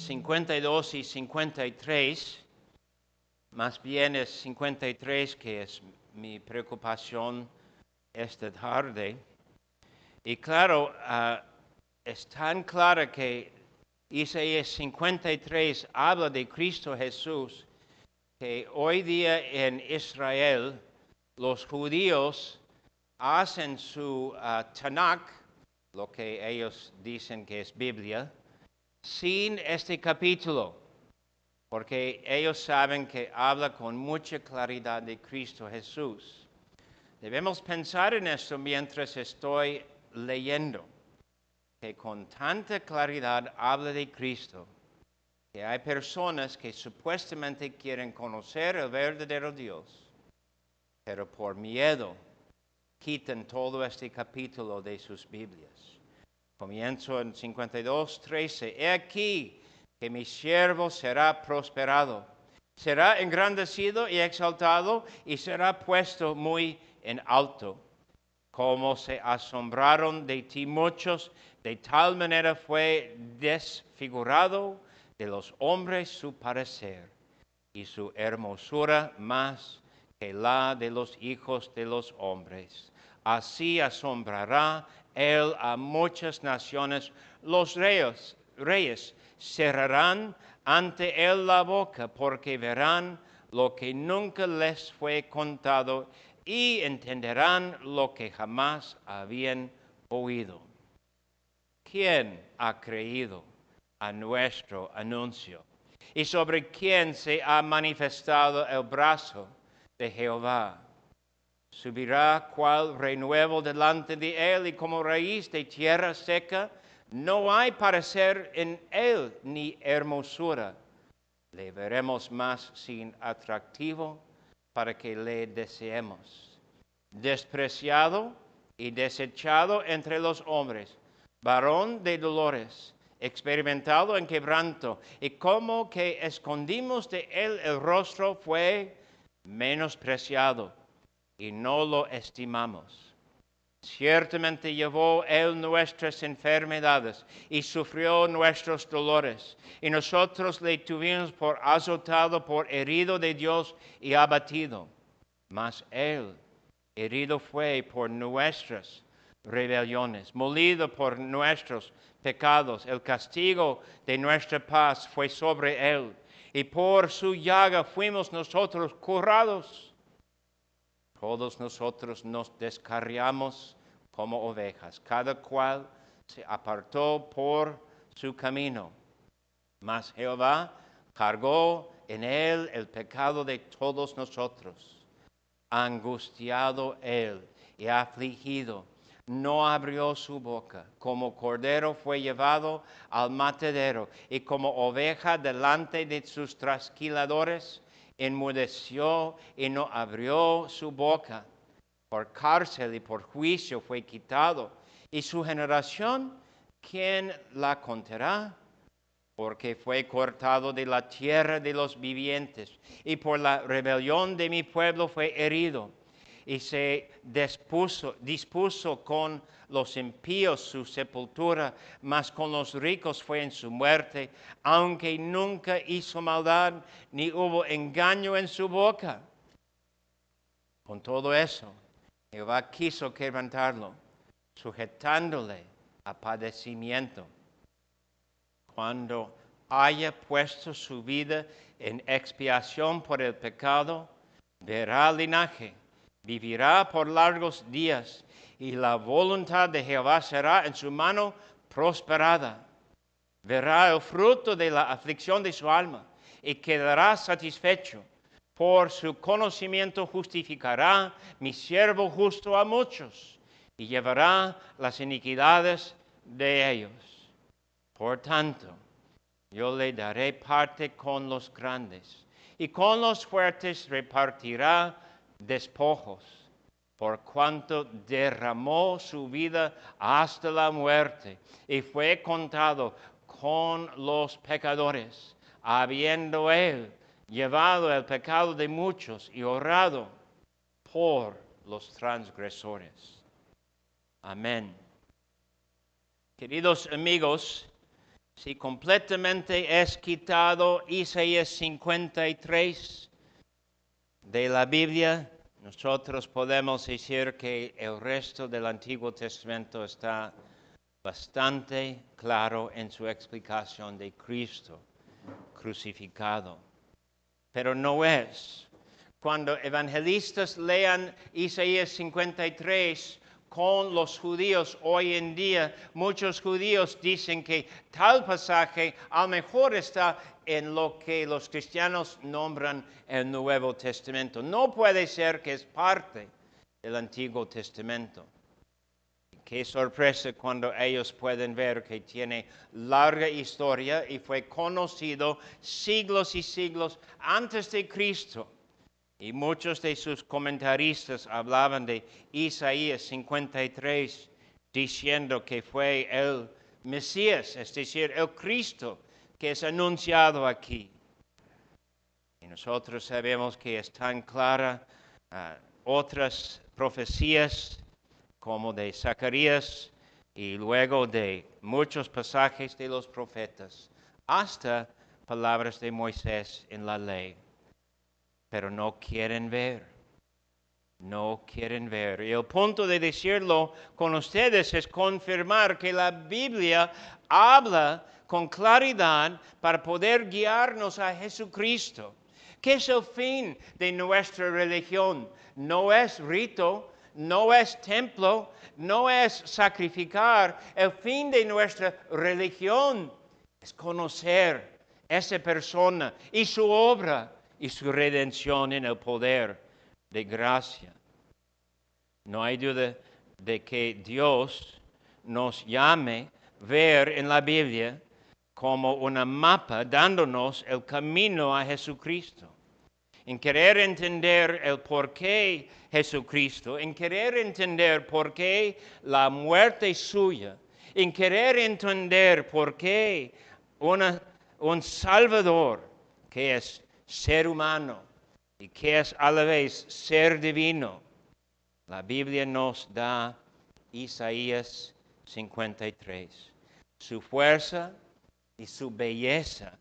52 y 53, más bien es 53 que es mi preocupación esta tarde. Y claro, es tan claro que Isaías 53 habla de Cristo Jesús, que hoy día en Israel los judíos hacen su Tanakh, lo que ellos dicen que es Biblia, sin este capítulo, porque ellos saben que habla con mucha claridad de Cristo Jesús. Debemos pensar en esto mientras estoy leyendo, que con tanta claridad habla de Cristo, que hay personas que supuestamente quieren conocer el verdadero Dios, pero por miedo quitan todo este capítulo de sus Biblias. Comienzo en 52:13. He aquí que mi siervo será prosperado, será engrandecido y exaltado y será puesto muy en alto. Como se asombraron de ti muchos, de tal manera fue desfigurado de los hombres su parecer, y su hermosura más que la de los hijos de los hombres. Así asombrará él a muchas naciones. Los reyes cerrarán ante él la boca, porque verán lo que nunca les fue contado y entenderán lo que jamás habían oído. ¿Quién ha creído a nuestro anuncio? ¿Y sobre quién se ha manifestado el brazo de Jehová? Subirá cual renuevo delante de él, y como raíz de tierra seca, no hay parecer en él ni hermosura. Le veremos más sin atractivo para que le deseemos. Despreciado y desechado entre los hombres, varón de dolores, experimentado en quebranto, y como que escondimos de él el rostro, fue menospreciado y no lo estimamos. Ciertamente llevó él nuestras enfermedades y sufrió nuestros dolores, y nosotros le tuvimos por azotado, por herido de Dios y abatido. Mas él herido fue por nuestras rebeliones, molido por nuestros pecados. El castigo de nuestra paz fue sobre él, y por su llaga fuimos nosotros curados. Todos nosotros nos descarriamos como ovejas, cada cual se apartó por su camino. Mas Jehová cargó en él el pecado de todos nosotros. Angustiado él y afligido, no abrió su boca. Como cordero fue llevado al matadero, y como oveja delante de sus trasquiladores, enmudeció y no abrió su boca. Por cárcel y por juicio fue quitado. Y su generación, ¿quién la contará? Porque fue cortado de la tierra de los vivientes, y por la rebelión de mi pueblo fue herido. Y se dispuso con los impíos su sepultura, mas con los ricos fue en su muerte, aunque nunca hizo maldad, ni hubo engaño en su boca. Con todo eso, Jehová quiso quebrantarlo, sujetándole a padecimiento. Cuando haya puesto su vida en expiación por el pecado, verá linaje, vivirá por largos días, y la voluntad de Jehová será en su mano prosperada. Verá el fruto de la aflicción de su alma, y quedará satisfecho. Por su conocimiento justificará mi siervo justo a muchos, y llevará las iniquidades de ellos. Por tanto, yo le daré parte con los grandes, y con los fuertes repartirá despojos, por cuanto derramó su vida hasta la muerte, y fue contado con los pecadores, habiendo él llevado el pecado de muchos y orado por los transgresores. Amén. Queridos amigos, si completamente es quitado Isaías 53 de la Biblia, nosotros podemos decir que el resto del Antiguo Testamento está bastante claro en su explicación de Cristo crucificado. Pero no es. Cuando evangelistas lean Isaías 53 con los judíos hoy en día, muchos judíos dicen que tal pasaje a lo mejor está en lo que los cristianos nombran el Nuevo Testamento. No puede ser que es parte del Antiguo Testamento. Qué sorpresa cuando ellos pueden ver que tiene larga historia y fue conocido siglos y siglos antes de Cristo. Y muchos de sus comentaristas hablaban de Isaías 53 diciendo que fue el Mesías, es decir, el Cristo que es anunciado aquí. Y nosotros sabemos que es tan clara otras profecías como de Zacarías y luego de muchos pasajes de los profetas, hasta palabras de Moisés en la ley. Pero no quieren ver, no quieren ver. Y el punto de decirlo con ustedes es confirmar que la Biblia habla con claridad para poder guiarnos a Jesucristo. ¿Qué es el fin de nuestra religión? No es rito, no es templo, no es sacrificar. El fin de nuestra religión es conocer esa persona y su obra y su redención en el poder de gracia. No hay duda de que Dios nos llame ver en la Biblia como una mapa dándonos el camino a Jesucristo. En querer entender el por qué Jesucristo, en querer entender por qué la muerte suya, en querer entender por qué un Salvador que es ser humano y que es a la vez ser divino. La Biblia nos da Isaías 53. Su fuerza y su belleza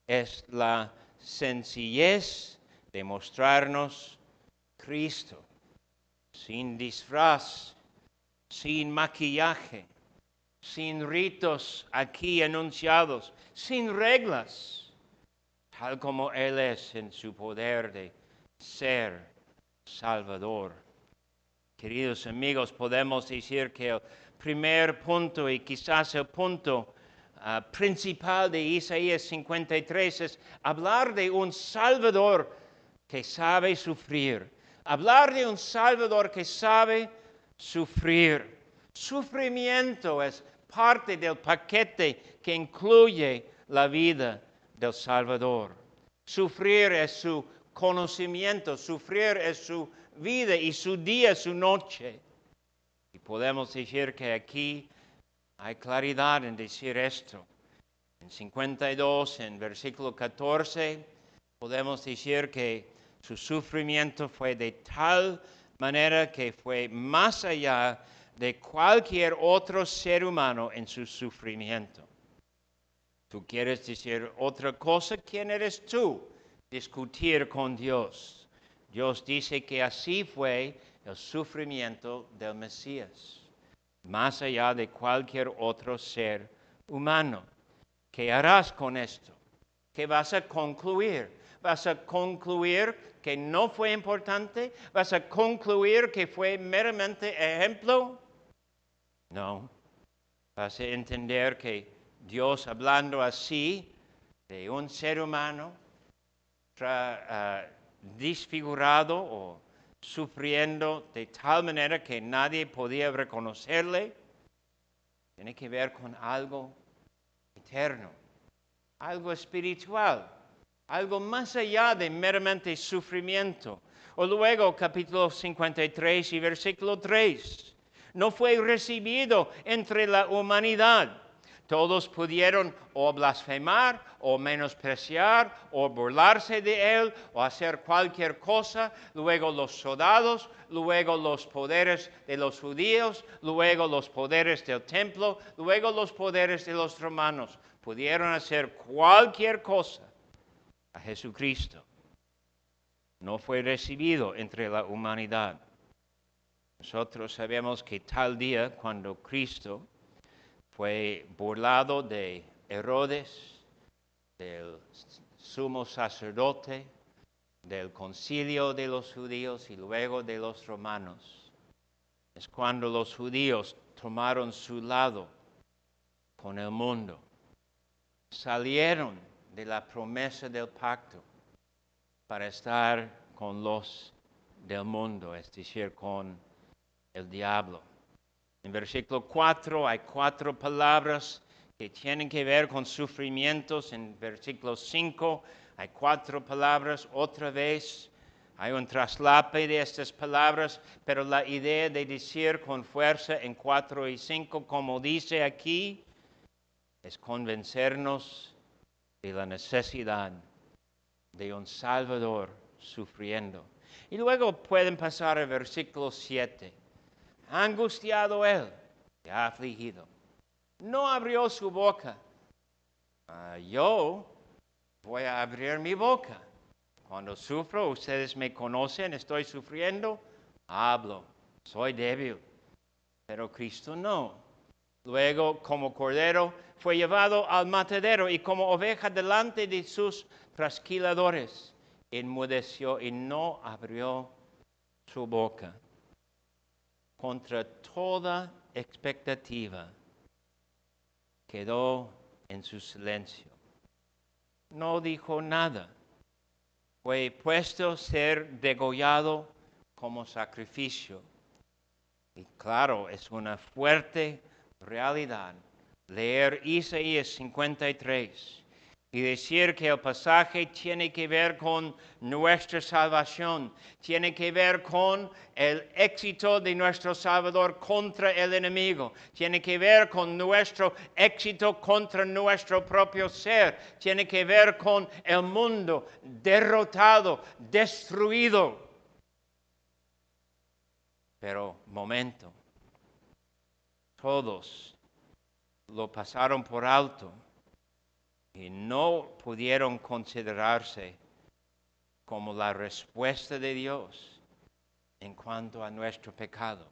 es la sencillez de mostrarnos Cristo, sin disfraz, sin maquillaje, sin ritos aquí anunciados, sin reglas, tal como Él es en su poder de ser Salvador. Queridos amigos, podemos decir que el primer punto y quizás el punto principal de Isaías 53 es hablar de un Salvador que sabe sufrir. Hablar de un Salvador que sabe sufrir. Sufrimiento es parte del paquete que incluye la vida del Salvador. Sufrir es su conocimiento, sufrir es su vida y su día, su noche. Y podemos decir que aquí hay claridad en decir esto. En 52, en versículo 14, podemos decir que su sufrimiento fue de tal manera que fue más allá de cualquier otro ser humano en su sufrimiento. ¿Tú quieres decir otra cosa? ¿Quién eres tú? Discutir con Dios. Dios dice que así fue el sufrimiento del Mesías, más allá de cualquier otro ser humano. ¿Qué harás con esto? ¿Qué vas a concluir? ¿Vas a concluir que no fue importante? ¿Vas a concluir que fue meramente ejemplo? No. Vas a entender que Dios, hablando así de un ser humano disfigurado o sufriendo de tal manera que nadie podía reconocerle, tiene que ver con algo eterno, algo espiritual, algo más allá de meramente sufrimiento. O luego, capítulo 53 y versículo 3, no fue recibido entre la humanidad. Todos pudieron o blasfemar, o menospreciar, o burlarse de él, o hacer cualquier cosa. Luego los soldados, luego los poderes de los judíos, luego los poderes del templo, luego los poderes de los romanos. pudieron hacer cualquier cosa a Jesucristo, no fue recibido entre la humanidad. Nosotros sabemos que tal día, cuando Cristo fue burlado de Herodes, del sumo sacerdote, del concilio de los judíos y luego de los romanos, es cuando los judíos tomaron su lado con el mundo. Salieron de la promesa del pacto para estar con los del mundo, es decir, con el diablo. En versículo 4 hay 4 palabras que tienen que ver con sufrimientos. En versículo 5 hay 4 palabras otra vez. Hay un traslape de estas palabras, pero la idea de decir con fuerza en 4 y 5, como dice aquí, es convencernos de la necesidad de un Salvador sufriendo. Y luego pueden pasar al versículo 7. Angustiado él, y afligido. No abrió su boca. Yo voy a abrir mi boca. Cuando sufro, ustedes me conocen, estoy sufriendo, hablo, soy débil. Pero Cristo no. Luego, como cordero, fue llevado al matadero y como oveja delante de sus trasquiladores, enmudeció y no abrió su boca. Contra toda expectativa, quedó en su silencio. No dijo nada. Fue puesto a ser degollado como sacrificio. Y claro, es una fuerte realidad leer Isaías 53 y decir que el pasaje tiene que ver con nuestra salvación, tiene que ver con el éxito de nuestro Salvador contra el enemigo, tiene que ver con nuestro éxito contra nuestro propio ser, tiene que ver con el mundo derrotado, destruido. Pero, momento, todos lo pasaron por alto y no pudieron considerarse como la respuesta de Dios en cuanto a nuestro pecado.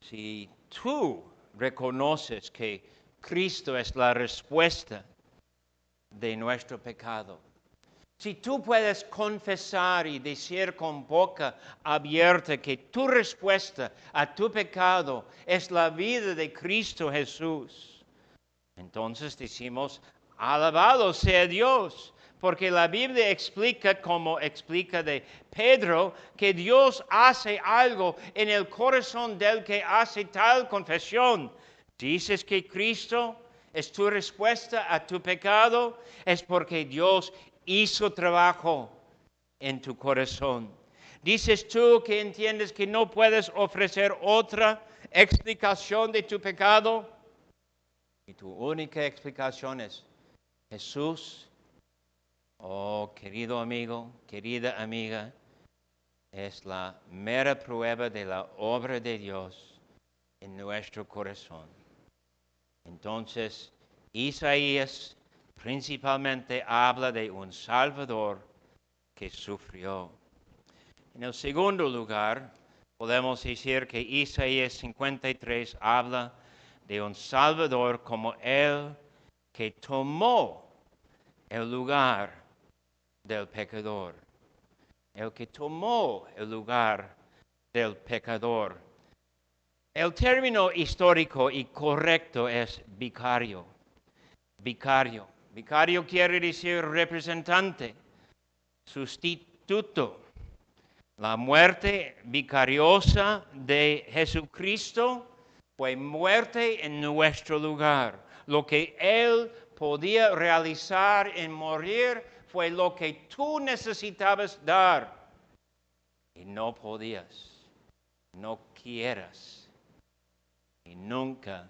Si tú reconoces que Cristo es la respuesta de nuestro pecado, si tú puedes confesar y decir con boca abierta que tu respuesta a tu pecado es la vida de Cristo Jesús, entonces decimos, alabado sea Dios, porque la Biblia explica, como explica de Pedro, que Dios hace algo en el corazón del que hace tal confesión. Dices que Cristo es tu respuesta a tu pecado, es porque Dios hizo trabajo en tu corazón. Dices tú que entiendes que no puedes ofrecer otra explicación de tu pecado. Y tu única explicación es Jesús. Oh, querido amigo, querida amiga, es la mera prueba de la obra de Dios en nuestro corazón. Entonces, Isaías principalmente habla de un Salvador que sufrió. En el segundo lugar, podemos decir que Isaías 53 habla de un Salvador como el que tomó el lugar del pecador. El que tomó el lugar del pecador. El término histórico y correcto es vicario. Vicario. Vicario quiere decir representante, sustituto. La muerte vicariosa de Jesucristo fue muerte en nuestro lugar. Lo que Él podía realizar en morir fue lo que tú necesitabas dar. Y no podías, no quieras, y nunca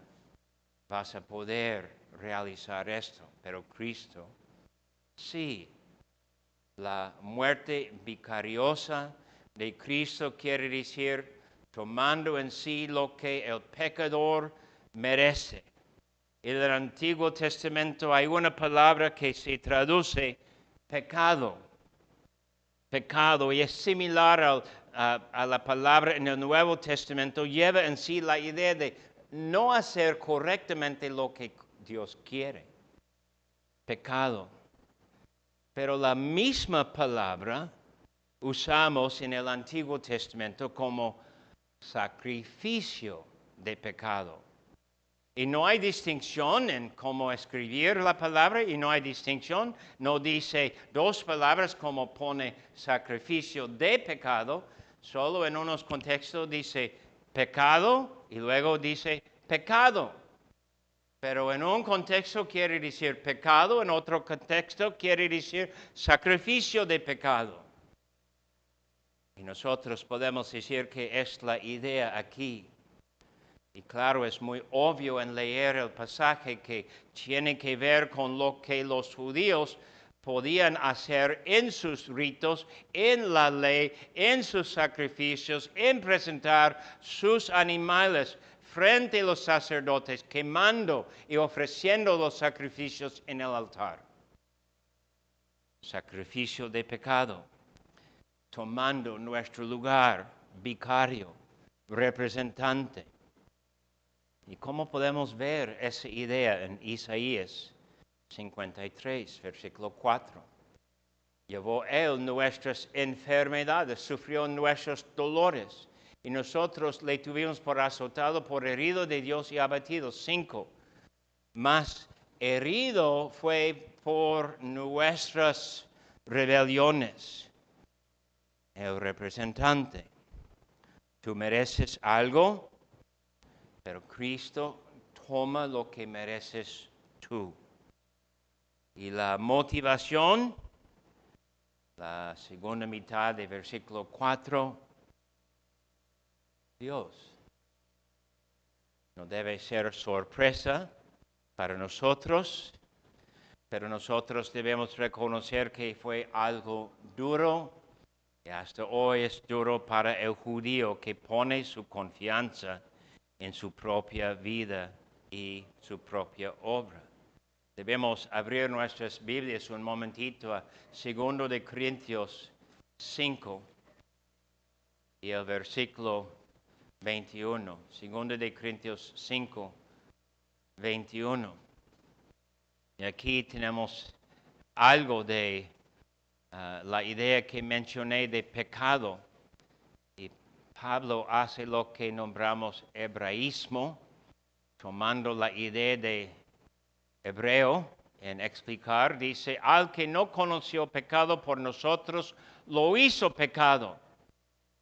vas a poder realizar esto. Pero Cristo, sí, la muerte vicariosa de Cristo quiere decir tomando en sí lo que el pecador merece. En el Antiguo Testamento hay una palabra que se traduce pecado. Pecado, y es similar a la palabra en el Nuevo Testamento, lleva en sí la idea de no hacer correctamente lo que Dios quiere. Pecado. Pero la misma palabra usamos en el Antiguo Testamento como sacrificio de pecado. Y no hay distinción en cómo escribir la palabra, y no hay distinción, no dice dos palabras como pone sacrificio de pecado, solo en unos contextos dice pecado y luego dice pecado. Pero en un contexto quiere decir pecado, en otro contexto quiere decir sacrificio de pecado. Y nosotros podemos decir que es la idea aquí. Y claro, es muy obvio en leer el pasaje que tiene que ver con lo que los judíos podían hacer en sus ritos, en la ley, en sus sacrificios, en presentar sus animales frente a los sacerdotes, quemando y ofreciendo los sacrificios en el altar. Sacrificio de pecado, tomando nuestro lugar, vicario, representante. ¿Y cómo podemos ver esa idea en Isaías 53, versículo 4? Llevó Él nuestras enfermedades, sufrió nuestros dolores, y nosotros le tuvimos por azotado, por herido de Dios y abatido. 5. Mas herido fue por nuestras rebeliones. El representante, ¿tú mereces algo? Pero Cristo toma lo que mereces tú. Y la motivación, la segunda mitad del versículo 4, Dios. No debe ser sorpresa para nosotros, pero nosotros debemos reconocer que fue algo duro, y hasta hoy es duro para el judío que pone su confianza en su propia vida y su propia obra. Debemos abrir nuestras Biblias un momentito a 2 de Corintios 5 y el versículo 21. 2 de Corintios 5, 21. Y aquí tenemos algo de la idea que mencioné de pecado. Pablo hace lo que nombramos hebraísmo, tomando la idea de hebreo en explicar, dice, al que no conoció pecado por nosotros, lo hizo pecado.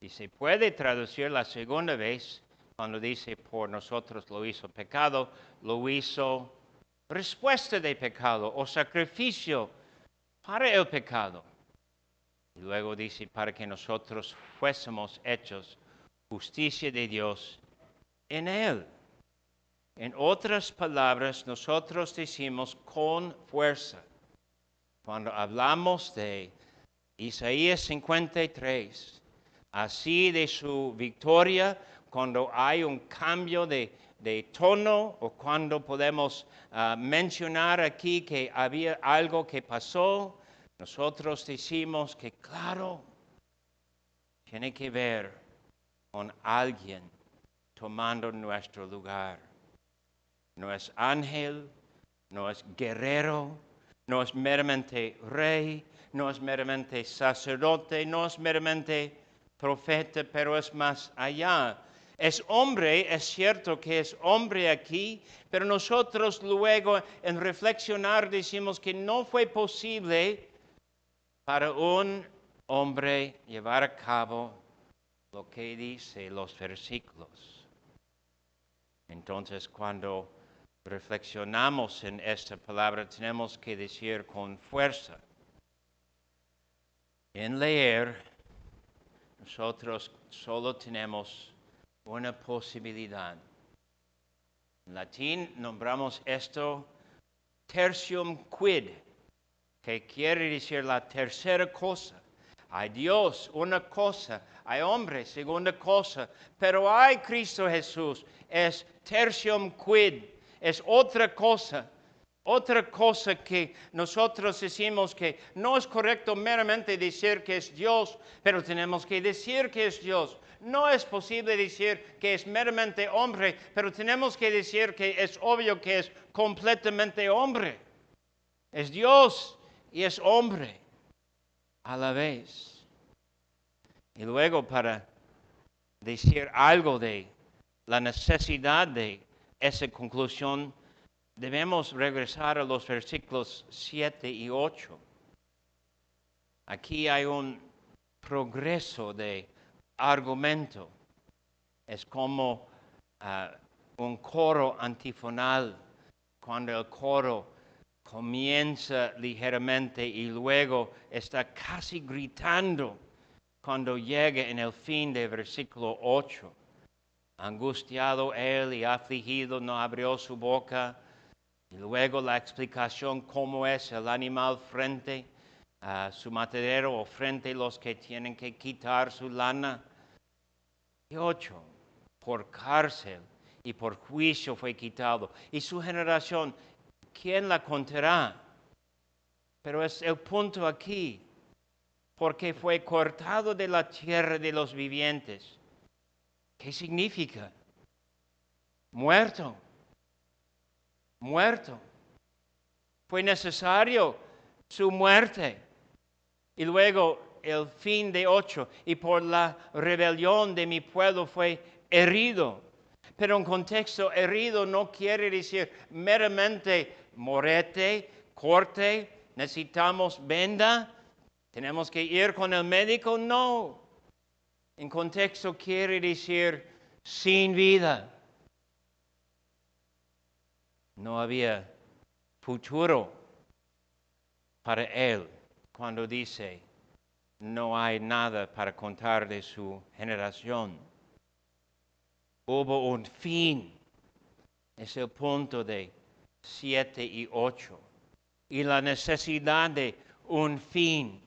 Y se puede traducir la segunda vez, cuando dice por nosotros lo hizo pecado, lo hizo respuesta de pecado o sacrificio para el pecado. Y luego dice, para que nosotros fuésemos hechos justicia de Dios en Él. En otras palabras, nosotros decimos con fuerza. Cuando hablamos de Isaías 53, así de su victoria, cuando hay un cambio de tono o cuando podemos mencionar aquí que había algo que pasó, nosotros decimos que claro, tiene que ver con alguien tomando nuestro lugar. No es ángel, no es guerrero, no es meramente rey, no es meramente sacerdote, no es meramente profeta, pero es más allá. Es hombre, es cierto que es hombre aquí, pero nosotros luego en reflexionar decimos que no fue posible para un hombre llevar a cabo lo que dice los versículos. Entonces, cuando reflexionamos en esta palabra, tenemos que decir con fuerza. En leer, nosotros solo tenemos una posibilidad. En latín nombramos esto tertium quid, que quiere decir la tercera cosa. Hay Dios, una cosa, hay hombre, segunda cosa, pero hay Cristo Jesús, es tertium quid. es otra cosa. Otra cosa que nosotros decimos que no es correcto meramente decir que es Dios, pero tenemos que decir que es Dios. No es posible decir que es meramente hombre, pero tenemos que decir que es obvio que es completamente hombre. Es Dios y es hombre a la vez. Y luego para decir algo de la necesidad de esa conclusión, debemos regresar a los versículos 7 y 8. Aquí hay un progreso de argumento. Es como un coro antifonal, cuando el coro comienza ligeramente y luego está casi gritando cuando llega en el fin del versículo 8. Angustiado él y afligido no abrió su boca. Y luego la explicación cómo es el animal frente a su matadero o frente a los que tienen que quitar su lana. Y 8, por cárcel y por juicio fue quitado. Y su generación, ¿quién la contará? Pero es el punto aquí, porque fue cortado de la tierra de los vivientes. ¿Qué significa? Muerto. Fue necesario su muerte. Y luego el fin de 8. Y por la rebelión de mi pueblo fue herido. Pero en contexto, herido no quiere decir meramente morete, corte, necesitamos venda, tenemos que ir con el médico. No. En contexto quiere decir sin vida. No había futuro para él cuando dice, no hay nada para contar de su generación. Hubo un fin. Es el punto de 7 y 8. Y la necesidad de un fin.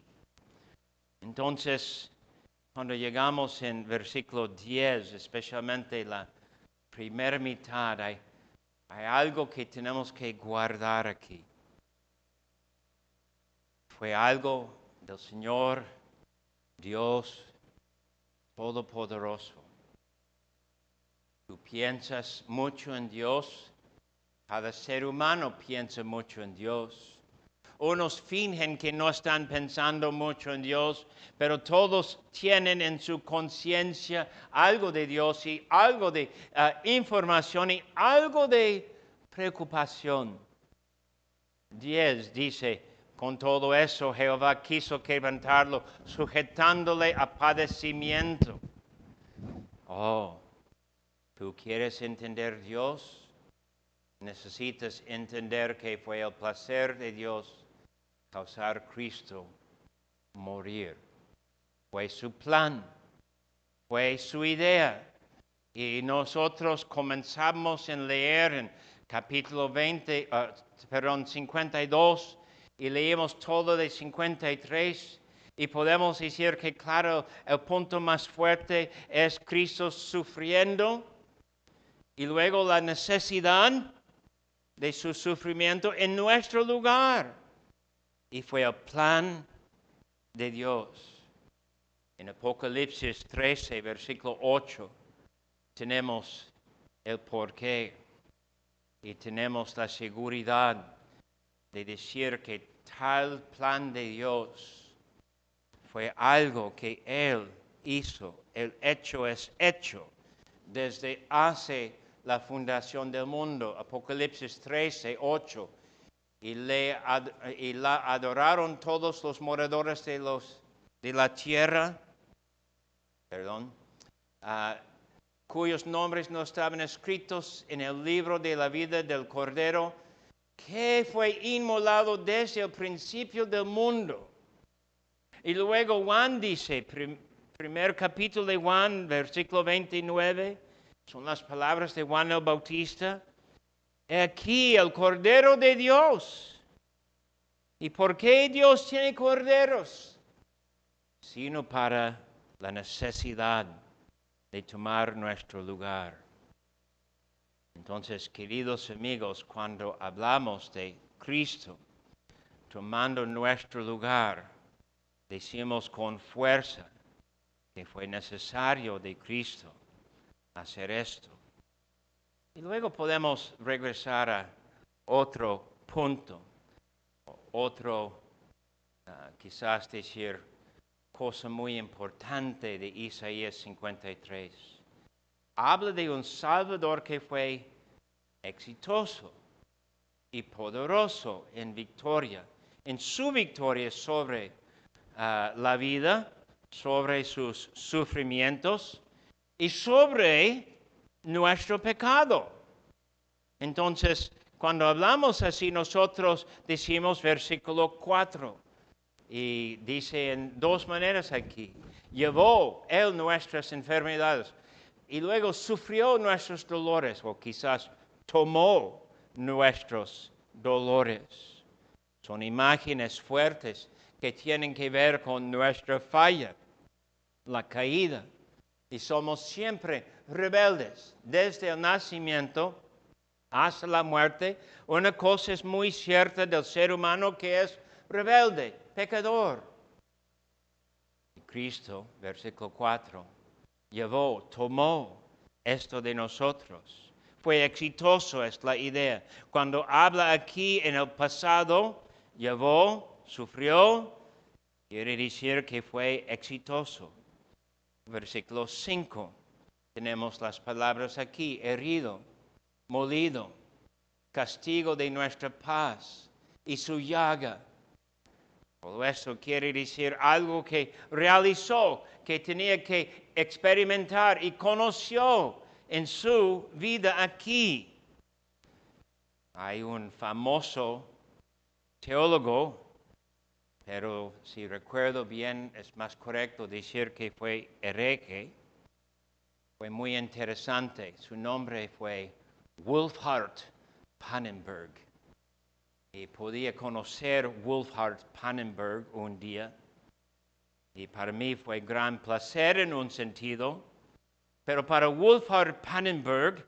Entonces, cuando llegamos en versículo 10, especialmente la primera mitad, hay algo que tenemos que guardar aquí. Fue algo del Señor, Dios Todopoderoso. Tú piensas mucho en Dios. Cada ser humano piensa mucho en Dios. Unos fingen que no están pensando mucho en Dios, pero todos tienen en su conciencia algo de Dios y algo de información y algo de preocupación. 10 dice, con todo eso Jehová quiso quebrantarlo, sujetándole a padecimiento. Oh, ¿tú quieres entender Dios? Necesitas entender que fue el placer de Dios causar Cristo morir. Fue su plan, fue su idea. Y nosotros comenzamos a leer en capítulo 52 y leemos todo de 53 y podemos decir que claro, el punto más fuerte es Cristo sufriendo y luego la necesidad de su sufrimiento en nuestro lugar. Y fue el plan de Dios. En Apocalipsis 13, versículo 8, tenemos el porqué y tenemos la seguridad de decir que tal plan de Dios fue algo que Él hizo. El hecho es hecho desde hace la fundación del mundo. Apocalipsis 13, 8. Y la adoraron todos los moradores de la tierra, cuyos nombres no estaban escritos en el libro de la vida del Cordero, que fue inmolado desde el principio del mundo. Y luego Juan dice, primer capítulo de Juan, versículo 29, son las palabras de Juan el Bautista. Aquí el Cordero de Dios. ¿Y por qué Dios tiene corderos? Sino para la necesidad de tomar nuestro lugar. Entonces, queridos amigos, cuando hablamos de Cristo tomando nuestro lugar, decimos con fuerza que fue necesario de Cristo hacer esto. Y luego podemos regresar a otro punto, otro, quizás decir, cosa muy importante de Isaías 53. Habla de un Salvador que fue exitoso y poderoso en victoria, en su victoria sobre la vida, sobre sus sufrimientos y sobre nuestro pecado. Entonces, cuando hablamos así, nosotros decimos versículo 4, y dice en dos maneras aquí: llevó Él nuestras enfermedades y luego sufrió nuestros dolores, o quizás tomó nuestros dolores. Son imágenes fuertes que tienen que ver con nuestra falla, la caída. Y somos siempre rebeldes desde el nacimiento hasta la muerte. Una cosa es muy cierta del ser humano, que es rebelde, pecador. Y Cristo, versículo 4, llevó, tomó esto de nosotros. Fue exitoso, es la idea. Cuando habla aquí en el pasado, llevó, sufrió, quiere decir que fue exitoso. Versículo 5, tenemos las palabras aquí: herido, molido, castigo de nuestra paz y su llaga. Todo esto quiere decir algo que realizó, que tenía que experimentar y conoció en su vida aquí. Hay un famoso teólogo, pero si recuerdo bien es más correcto decir que fue hereje. Fue muy interesante. Su nombre fue Wolfhart Pannenberg. Y podía conocer Wolfhart Pannenberg un día. Y para mí fue gran placer en un sentido. Pero para Wolfhart Pannenberg,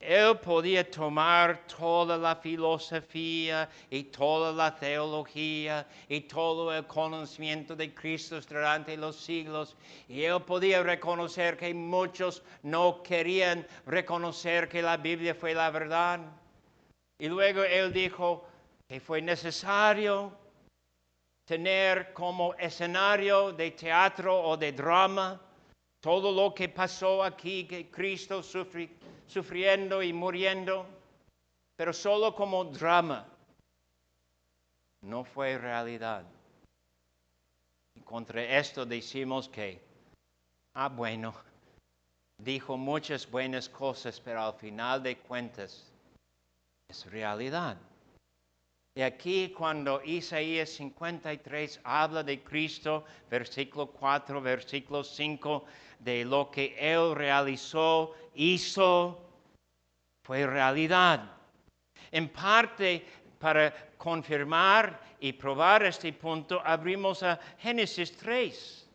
él podía tomar toda la filosofía y toda la teología y todo el conocimiento de Cristo durante los siglos, y él podía reconocer que muchos no querían reconocer que la Biblia fue la verdad. Y luego él dijo que fue necesario tener como escenario de teatro o de drama todo lo que pasó aquí, que Cristo sufriendo y muriendo, pero solo como drama. No fue realidad. Y contra esto decimos que, bueno, dijo muchas buenas cosas, pero al final de cuentas es realidad. Y aquí cuando Isaías 53 habla de Cristo, versículo 4, versículo 5, de lo que Él realizó, hizo, fue realidad. En parte, para confirmar y probar este punto, abrimos a Génesis 3.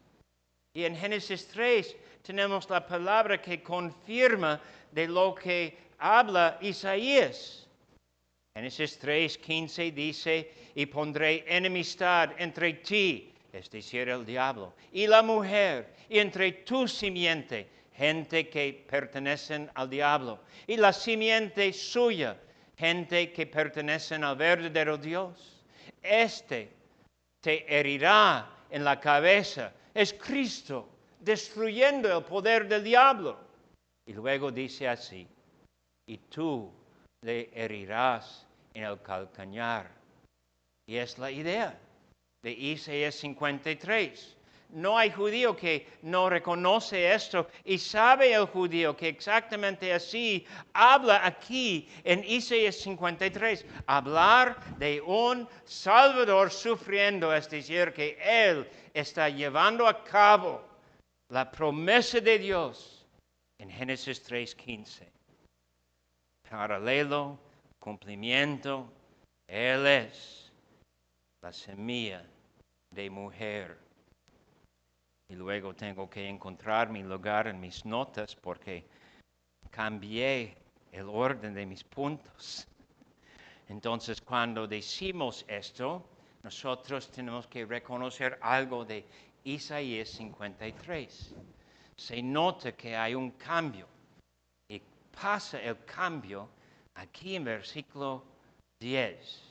Y en Génesis 3 tenemos la palabra que confirma de lo que habla Isaías. Génesis 3:15 dice: y pondré enemistad entre ti, es decir, el diablo, y la mujer, y entre tu simiente, gente que pertenecen al diablo, y la simiente suya, gente que pertenecen al verdadero Dios. Este te herirá en la cabeza. Es Cristo destruyendo el poder del diablo. Y luego dice así: y tú le herirás en el calcañar. Y es la idea de Isaías 53. No hay judío que no reconoce esto, y sabe el judío que exactamente así habla aquí en Isaías 53. Hablar de un Salvador sufriendo, es decir, que Él está llevando a cabo la promesa de Dios en Génesis 3:15. Paralelo, cumplimiento, Él es la semilla de mujer. Y luego tengo que encontrar mi lugar en mis notas porque cambié el orden de mis puntos. Entonces, cuando decimos esto, nosotros tenemos que reconocer algo de Isaías 53. Se nota que hay un cambio. Y pasa el cambio aquí en versículo 10.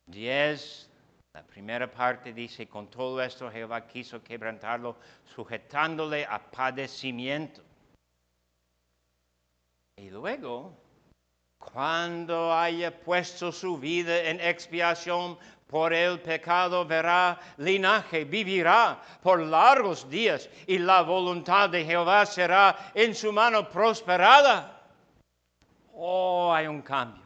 10, la primera parte dice, con todo esto Jehová quiso quebrantarlo, sujetándole a padecimiento. Y luego, cuando haya puesto su vida en expiación por el pecado, verá linaje, vivirá por largos días, y la voluntad de Jehová será en su mano prosperada. Oh, hay un cambio.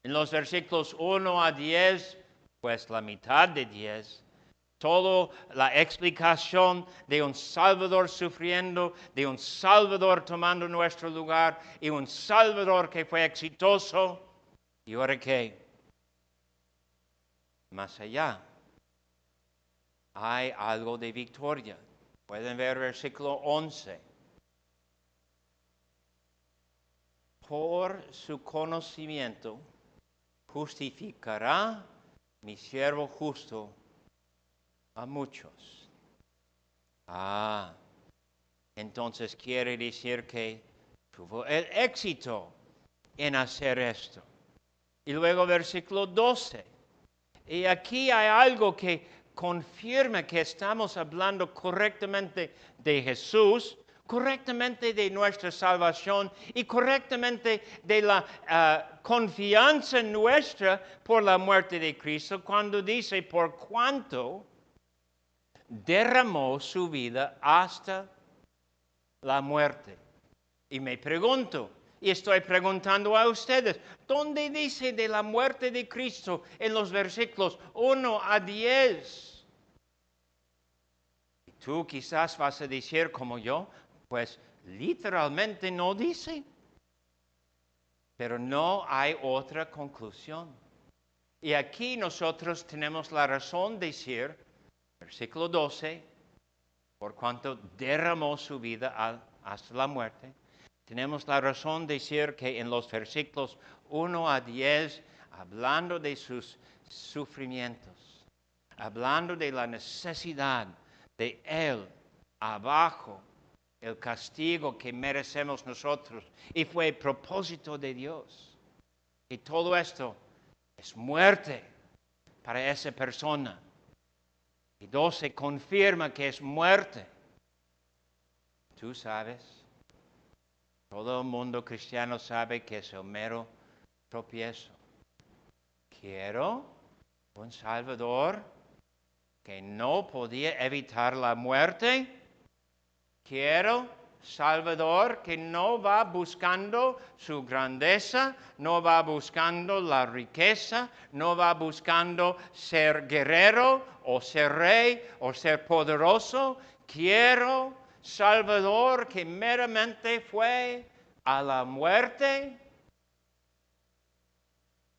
En los versículos 1 a 10, pues la mitad de 10, toda la explicación de un Salvador sufriendo, de un Salvador tomando nuestro lugar y un Salvador que fue exitoso. ¿Y ahora qué? Más allá, hay algo de victoria. Pueden ver versículo 11. Por su conocimiento justificará mi siervo justo a muchos. Entonces quiere decir que tuvo el éxito en hacer esto. Y luego versículo 12. Y aquí hay algo que confirma que estamos hablando correctamente de Jesús, correctamente de nuestra salvación y correctamente de la confianza nuestra por la muerte de Cristo, cuando dice, por cuanto derramó su vida hasta la muerte. Y me pregunto, y estoy preguntando a ustedes, ¿dónde dice de la muerte de Cristo en los versículos 1 a 10? Y tú quizás vas a decir como yo, pues literalmente no dice. Pero no hay otra conclusión. Y aquí nosotros tenemos la razón de decir, versículo 12, por cuanto derramó su vida hasta la muerte. Tenemos la razón de decir que en los versículos 1 a 10, hablando de sus sufrimientos, hablando de la necesidad de Él abajo, el castigo que merecemos nosotros, y fue el propósito de Dios. Y todo esto es muerte para esa persona. Y 12 confirma que es muerte. Tú sabes. Todo el mundo cristiano sabe que es el mero tropiezo. Quiero un Salvador que no podía evitar la muerte. Quiero Salvador que no va buscando su grandeza, no va buscando la riqueza, no va buscando ser guerrero o ser rey o ser poderoso. Quiero Salvador que meramente fue a la muerte.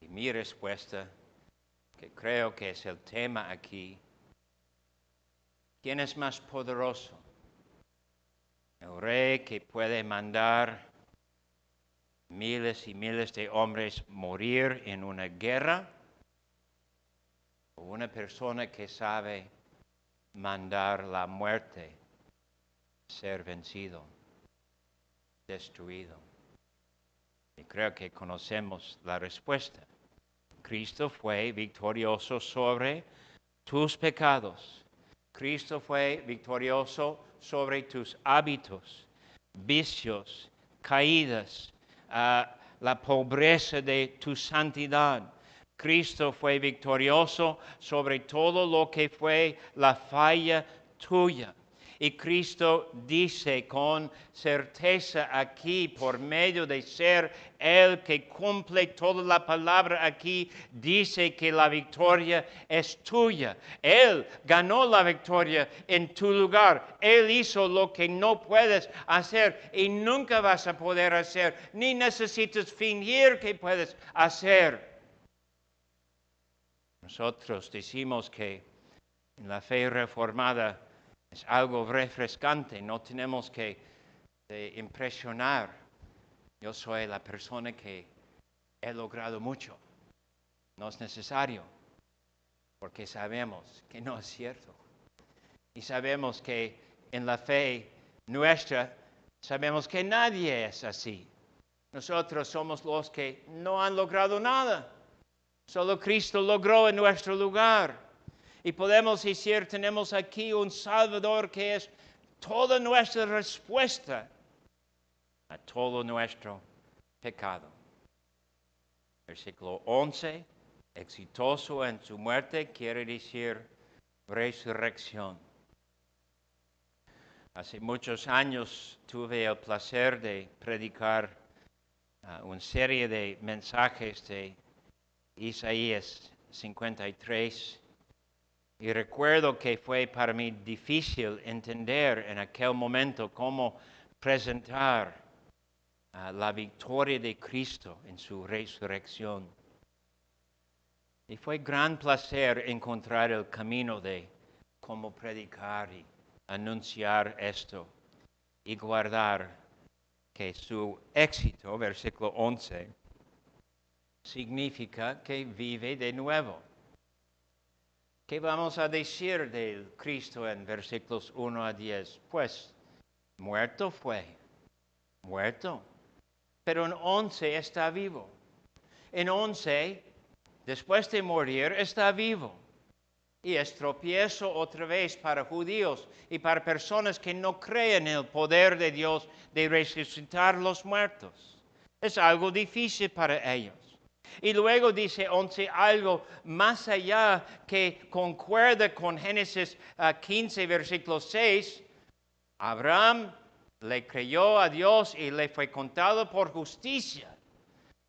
Y mi respuesta, que creo que es el tema aquí, ¿quién es más poderoso? ¿El rey que puede mandar miles y miles de hombres morir en una guerra? ¿O una persona que sabe mandar la muerte, ser vencido, destruido? Y creo que conocemos la respuesta. Cristo fue victorioso sobre tus pecados. Cristo fue victorioso sobre tus hábitos, vicios, caídas, la pobreza de tu santidad. Cristo fue victorioso sobre todo lo que fue la falla tuya. Y Cristo dice con certeza aquí, por medio de ser el que cumple toda la palabra aquí, dice que la victoria es tuya. Él ganó la victoria en tu lugar. Él hizo lo que no puedes hacer y nunca vas a poder hacer, ni necesitas fingir que puedes hacer. Nosotros decimos que en la fe reformada es algo refrescante, no tenemos que impresionar yo soy la persona que he logrado mucho. No es necesario, porque sabemos que no es cierto. Y sabemos que en la fe nuestra, sabemos que nadie es así. Nosotros somos los que no han logrado nada. Solo Cristo logró en nuestro lugar. Y podemos decir, tenemos aquí un Salvador que es toda nuestra respuesta a todo nuestro pecado. Versículo 11, exitoso en su muerte, quiere decir resurrección. Hace muchos años tuve el placer de predicar una serie de mensajes de Isaías 53 y recuerdo que fue para mí difícil entender en aquel momento cómo presentar la victoria de Cristo en su resurrección. Y fue gran placer encontrar el camino de cómo predicar y anunciar esto y guardar que su éxito, versículo 11, significa que vive de nuevo. ¿Qué vamos a decir del Cristo en versículos 1 a 10? Pues, muerto fue, muerto. Pero en 11 está vivo. En 11, después de morir, está vivo. Y es tropiezo otra vez para judíos y para personas que no creen en el poder de Dios de resucitar los muertos. Es algo difícil para ellos. Y luego dice 11 algo más allá que concuerda con Génesis 15, versículo 6. Abraham le creyó a Dios y le fue contado por justicia.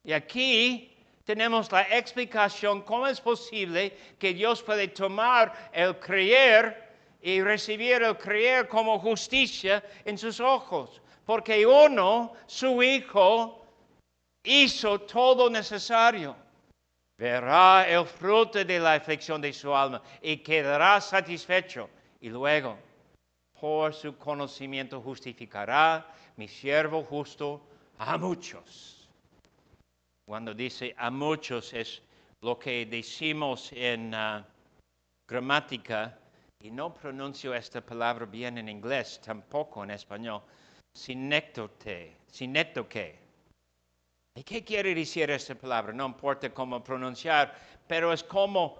Y aquí tenemos la explicación cómo es posible que Dios puede tomar el creer y recibir el creer como justicia en sus ojos. Porque uno, su hijo, hizo todo necesario. Verá el fruto de la aflicción de su alma y quedará satisfecho. Y luego, por su conocimiento justificará mi siervo justo a muchos. Cuando dice a muchos es lo que decimos en gramática, y no pronuncio esta palabra bien en inglés, tampoco en español, sinéctoque. ¿Y qué quiere decir esta palabra? No importa cómo pronunciar, pero es como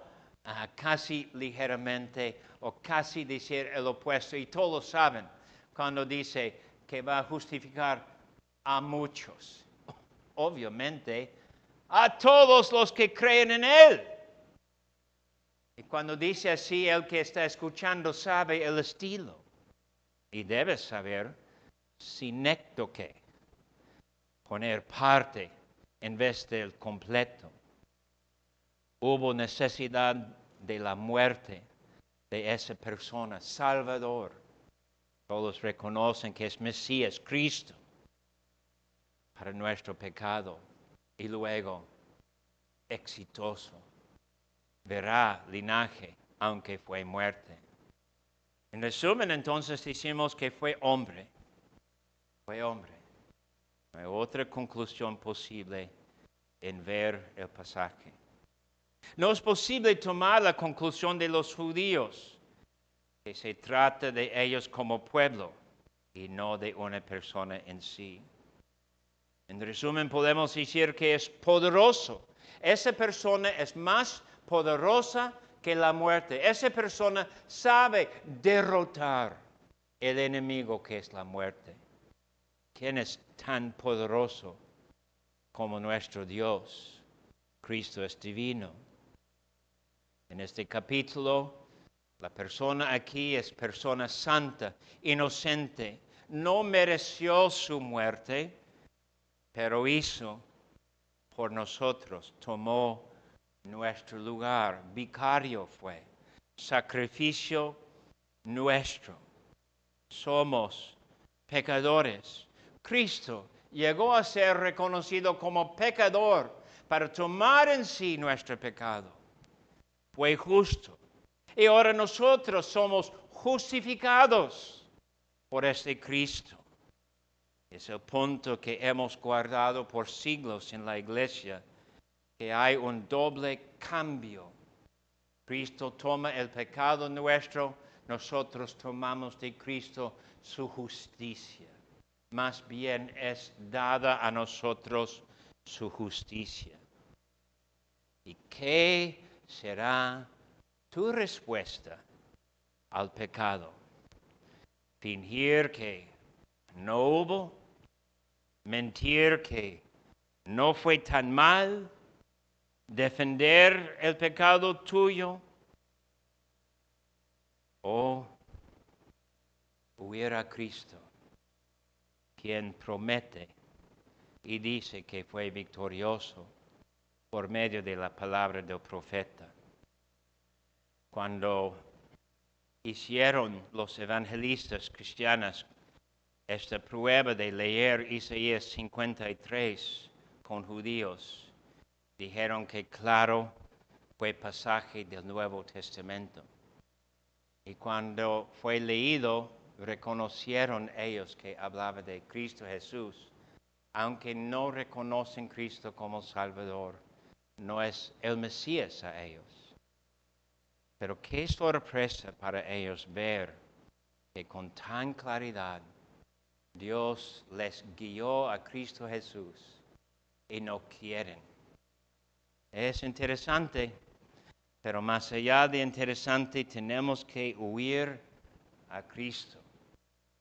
casi ligeramente o casi decir el opuesto. Y todos saben cuando dice que va a justificar a muchos. Obviamente, a todos los que creen en Él. Y cuando dice así, el que está escuchando sabe el estilo. Y debe saber sinéctoque, poner parte en vez del completo. Hubo necesidad de la muerte de esa persona, Salvador. Todos reconocen que es Mesías, Cristo, para nuestro pecado. Y luego, exitoso. Verá linaje, aunque fue muerte. En resumen, entonces, decimos que fue hombre. Fue hombre. No hay otra conclusión posible en ver el pasaje. No es posible tomar la conclusión de los judíos, que se trata de ellos como pueblo y no de una persona en sí. En resumen, podemos decir que es poderoso. Esa persona es más poderosa que la muerte. Esa persona sabe derrotar el enemigo que es la muerte. ¿Quién es tan poderoso como nuestro Dios? Cristo es divino. En este capítulo, la persona aquí es persona santa, inocente. No mereció su muerte, pero hizo por nosotros, tomó nuestro lugar, vicario fue, sacrificio nuestro. Somos pecadores. Cristo llegó a ser reconocido como pecador para tomar en sí nuestro pecado. Fue justo. Y ahora nosotros somos justificados por este Cristo. Es el punto que hemos guardado por siglos en la iglesia, que hay un doble cambio. Cristo toma el pecado nuestro, nosotros tomamos de Cristo su justicia. Más bien es dada a nosotros su justicia. ¿Y qué será tu respuesta al pecado? Fingir que no hubo, mentir que no fue tan mal, defender el pecado tuyo, o huir a Cristo, quien promete y dice que fue victorioso por medio de la palabra del profeta. Cuando hicieron los evangelistas cristianos esta prueba de leer Isaías 53 con judíos, dijeron que claro fue pasaje del Nuevo Testamento. Y cuando fue leído, reconocieron ellos que hablaba de Cristo Jesús, aunque no reconocen a Cristo como Salvador, no es el Mesías a ellos. Pero qué sorpresa para ellos ver que con tan claridad Dios les guió a Cristo Jesús y no quieren. Es interesante, pero más allá de interesante, tenemos que huir a Cristo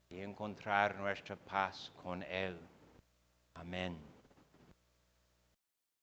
y encontrar nuestra paz con Él. Amén.